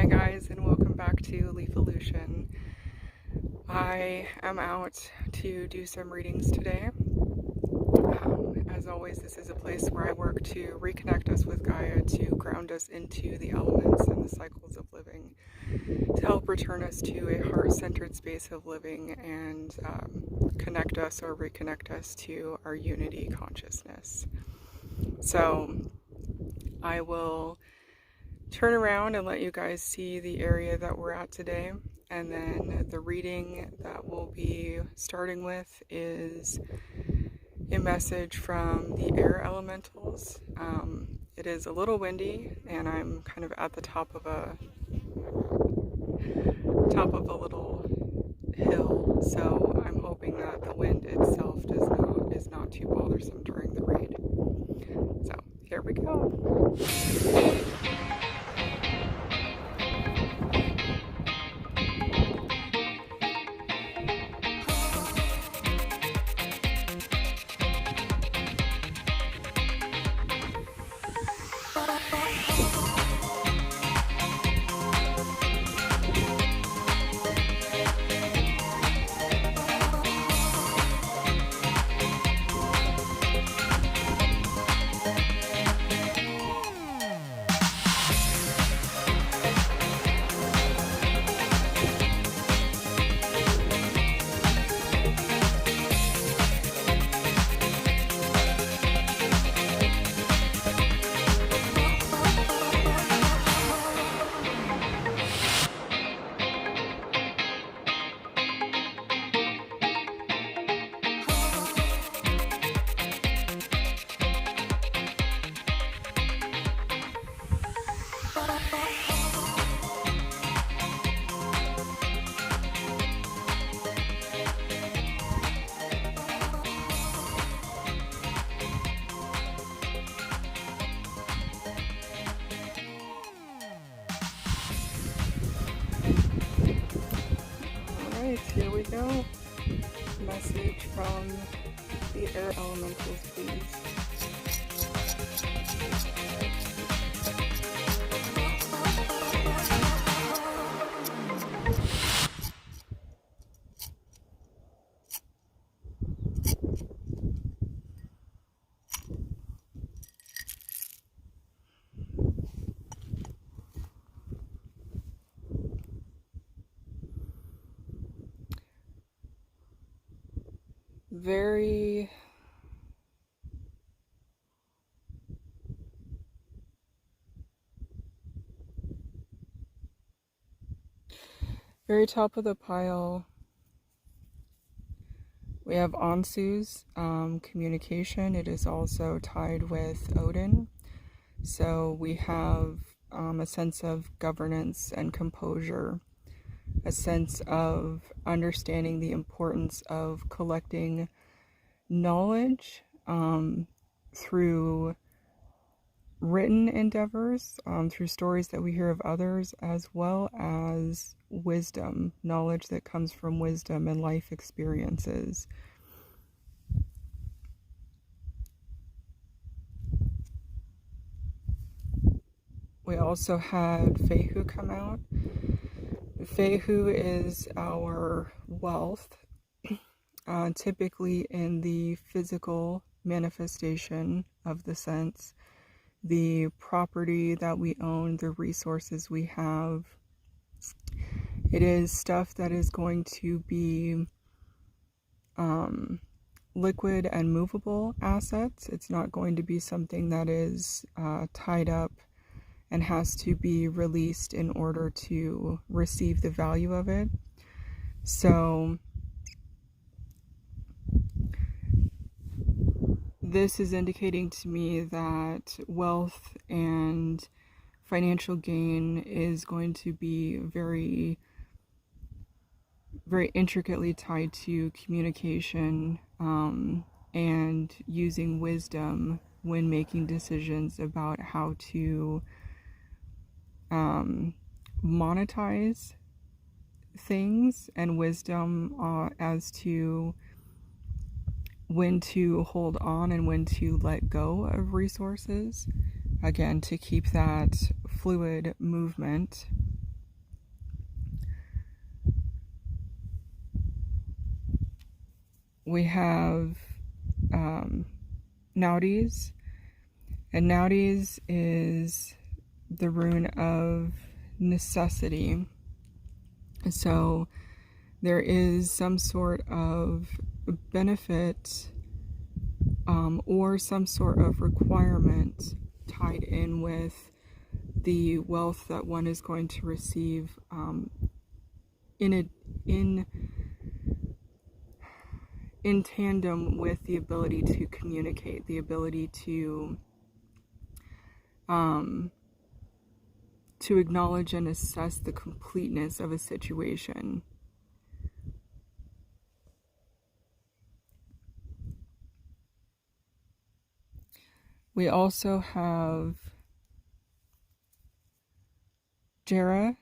Hi guys, and welcome back to Leafolution. I am out to do some readings today. As always, this is a place where I work to reconnect us with Gaia, to ground us into the elements and the cycles of living, to help return us to a heart-centered space of living and connect us or reconnect us to our unity consciousness. So I will turn around and let you guys see the area that we're at today. And then the reading that we'll be starting with is a message from the air elementals. It is a little windy, and I'm kind of at the top of a little hill, so I'm hoping that the wind itself is not too bothersome during the read. So here we go. Alright, here we go. Message from the air elementals, please. Very top of the pile, we have Ansu's communication. It is also tied with Odin. So we have a sense of governance and composure, a sense of understanding the importance of collecting knowledge through written endeavors, through stories that we hear of others, as well as wisdom, knowledge that comes from wisdom and life experiences. We also had Fehu come out. Fehu is our wealth, typically in the physical manifestation of the sense, the property that we own, the resources we have. It is stuff that is going to be liquid and movable assets. It's not going to be something that is tied up and has to be released in order to receive the value of it. So this is indicating to me that wealth and financial gain is going to be very, very intricately tied to communication and using wisdom when making decisions about how to monetize things, and wisdom as to when to hold on and when to let go of resources. Again, to keep that fluid movement we have Naudis, and Naudis is the rune of necessity. So there is some sort of benefit or some sort of requirement tied in with the wealth that one is going to receive in tandem with the ability to communicate, the ability to acknowledge and assess the completeness of a situation. We also have Jera.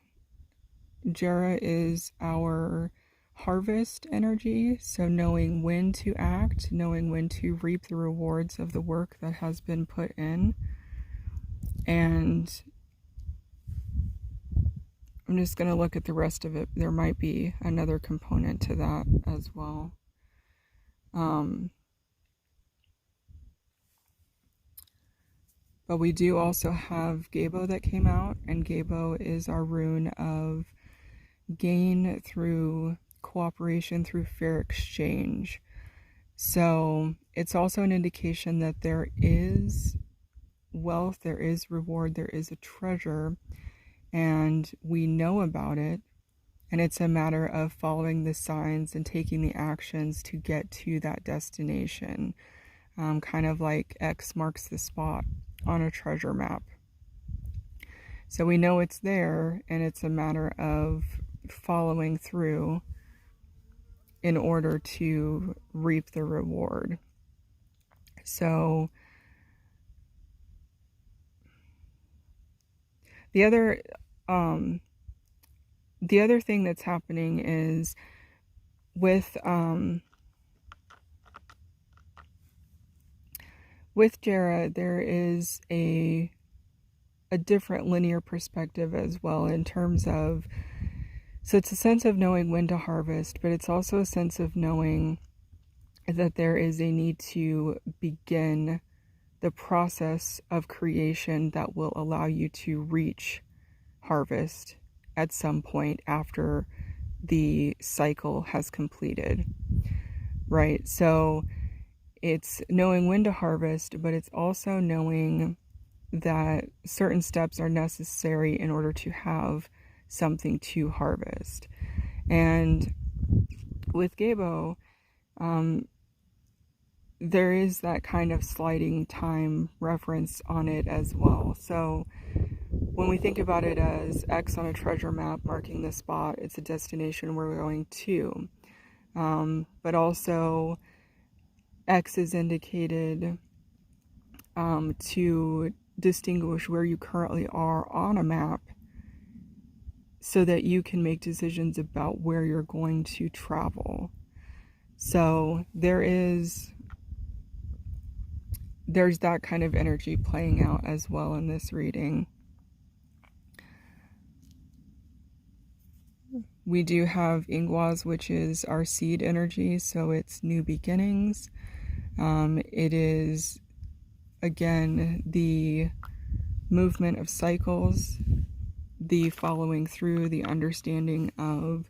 Jera is our harvest energy, so knowing when to act, knowing when to reap the rewards of the work that has been put in. And I'm just going to look at the rest of it. There might be another component to that as well. But we do also have Gabo that came out, and Gabo is our rune of gain through cooperation, through fair exchange. So it's also an indication that there is wealth, there is reward, there is a treasure, and we know about it. And it's a matter of following the signs and taking the actions to get to that destination. Kind of like X marks the spot on a treasure map. So we know it's there, and it's a matter of following through in order to reap the reward. So the other thing that's happening is with Jera, there is a different linear perspective as well, in terms of, so it's a sense of knowing when to harvest, but it's also a sense of knowing that there is a need to begin the process of creation that will allow you to reach harvest at some point after the cycle has completed, right? So it's knowing when to harvest, but it's also knowing that certain steps are necessary in order to have something to harvest. And with Gabo, there is that kind of sliding time reference on it as well. So when we think about it as X on a treasure map marking the spot, it's a destination we're going to. But also X is indicated to distinguish where you currently are on a map, so that you can make decisions about where you're going to travel. So there's that kind of energy playing out as well in this reading. We do have Ingwas, which is our seed energy, so it's new beginnings. It is, again, the movement of cycles, the following through, the understanding of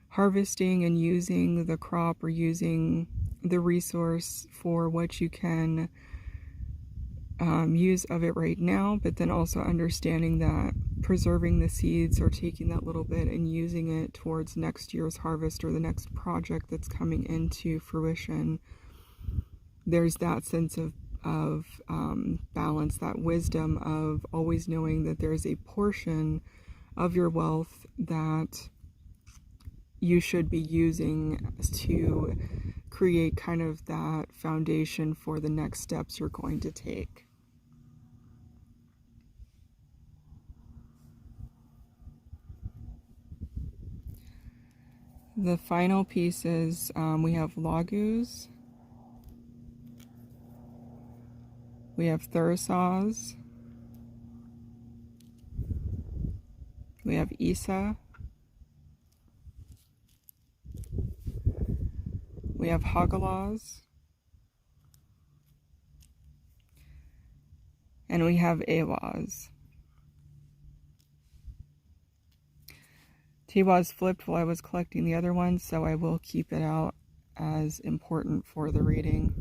harvesting and using the crop or using the resource for what you can use of it right now, but then also understanding that preserving the seeds or taking that little bit and using it towards next year's harvest or the next project that's coming into fruition. There's that sense of balance, that wisdom of always knowing that there's a portion of your wealth that you should be using to create kind of that foundation for the next steps you're going to take. The final pieces, we have Lagus, we have Thurisaz, we have Isa, we we have Hagalaz, and we have Awaz. Tiwaz flipped while I was collecting the other ones, so I will keep it out as important for the reading.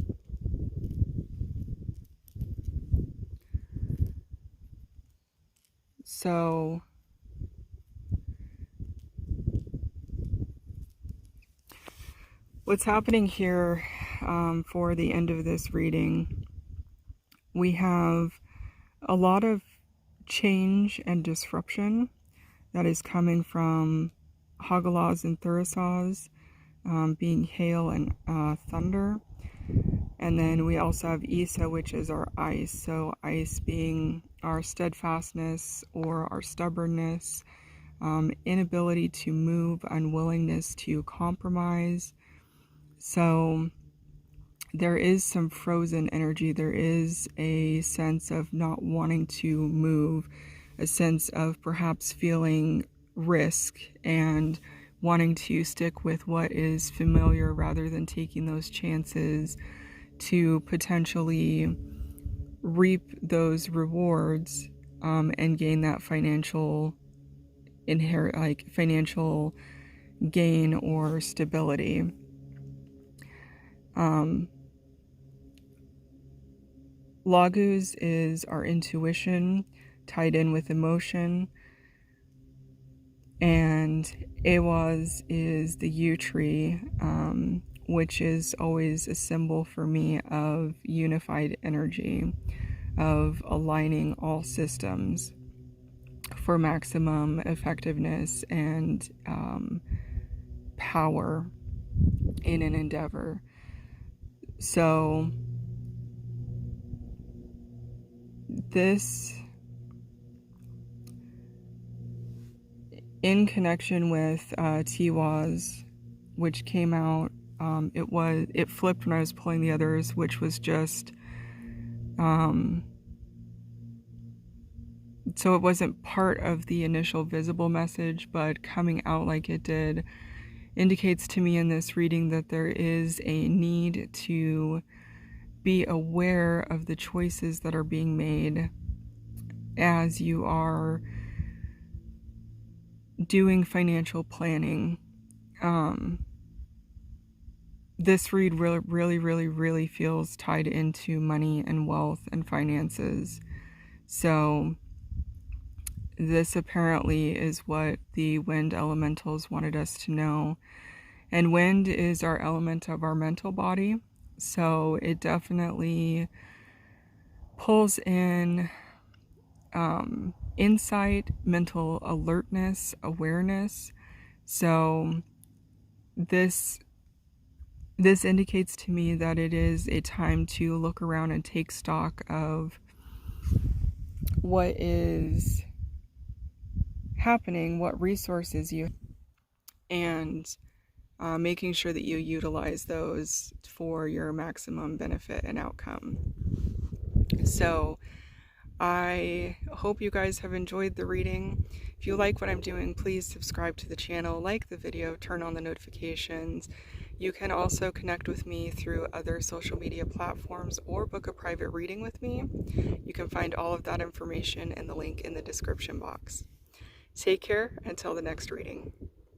So what's happening here for the end of this reading, we have a lot of change and disruption that is coming from Hagalaz and Thurisaz, being hail and thunder. And then we also have Isa, which is our ice. So ice being our steadfastness or our stubbornness, inability to move, unwillingness to compromise. So there is some frozen energy. There is a sense of not wanting to move, a sense of perhaps feeling risk and wanting to stick with what is familiar rather than taking those chances to potentially reap those rewards and gain that financial financial gain or stability. Laguz is our intuition tied in with emotion, and Awaz is the yew tree, which is always a symbol for me of unified energy, of aligning all systems for maximum effectiveness and power in an endeavor. So this, in connection with Tiwaz, which came out, it flipped when I was pulling the others, which was just so it wasn't part of the initial visible message, but coming out like it did indicates to me in this reading that there is a need to be aware of the choices that are being made as you are doing financial planning. This read really feels tied into money and wealth and finances. So this apparently is what the wind elementals wanted us to know. And wind is our element of our mental body. So it definitely pulls in insight, mental alertness, awareness. So this indicates to me that it is a time to look around and take stock of what is happening, what resources you have, and making sure that you utilize those for your maximum benefit and outcome. So I hope you guys have enjoyed the reading. If you like what I'm doing, please subscribe to the channel, like the video, turn on the notifications. You can also connect with me through other social media platforms or book a private reading with me. You can find all of that information in the link in the description box. Take care until the next reading.